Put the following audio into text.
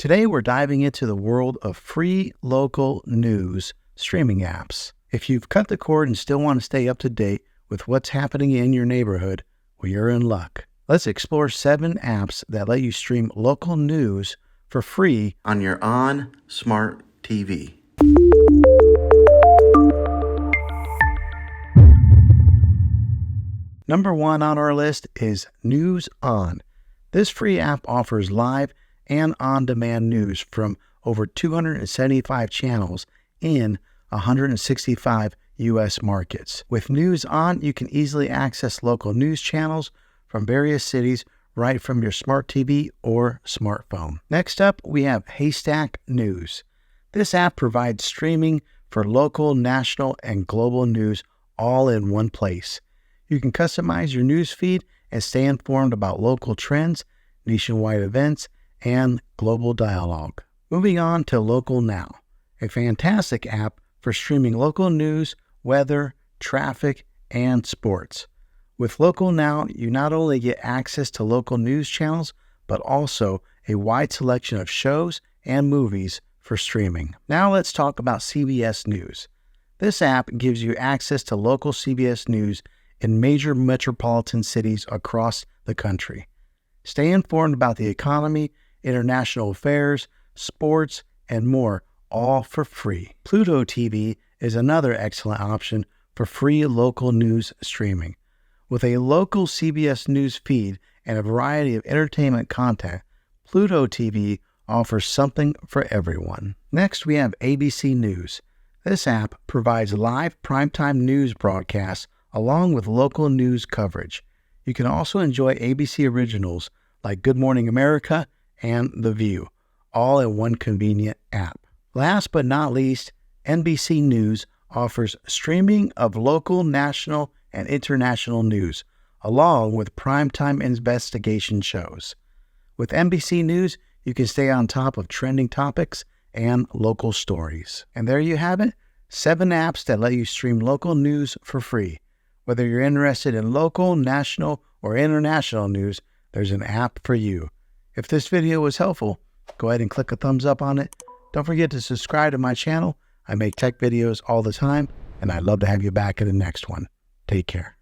Today we're diving into the world of free local news streaming apps. If you've cut the cord and still want to stay up to date with what's happening in your neighborhood, well, you're in luck. Let's explore 7 apps that let you stream local news for free on your smart TV. Number 1 on our list is News On. This free app offers live and on-demand news from over 275 channels in 165 U.S. markets. With News On, you can easily access local news channels from various cities right from your smart TV or smartphone. Next up, we have Haystack News. This app provides streaming for local, national, and global news all in one place. You can customize your news feed and stay informed about local trends, nationwide events, and global dialogue. Moving on to Local Now, a fantastic app for streaming local news, weather, traffic, and sports. With Local Now, you not only get access to local news channels, but also a wide selection of shows and movies for streaming. Now let's talk about CBS News. This app gives you access to local CBS News in major metropolitan cities across the country. Stay informed about the economy, international affairs, sports, and more, all for free. Pluto TV is another excellent option for free local news streaming. With a local CBS News feed and a variety of entertainment content, Pluto TV offers something for everyone. Next, we have ABC News. This app provides live primetime news broadcasts along with local news coverage. You can also enjoy ABC originals like Good Morning America and The View, all in one convenient app. Last but not least, NBC News offers streaming of local, national, and international news, along with primetime investigation shows. With NBC News, you can stay on top of trending topics and local stories. And there you have it, 7 apps that let you stream local news for free. Whether you're interested in local, national, or international news, there's an app for you. If this video was helpful, go ahead and click a thumbs up on it. Don't forget to subscribe to my channel. I make tech videos all the time, and I'd love to have you back in the next one. Take care.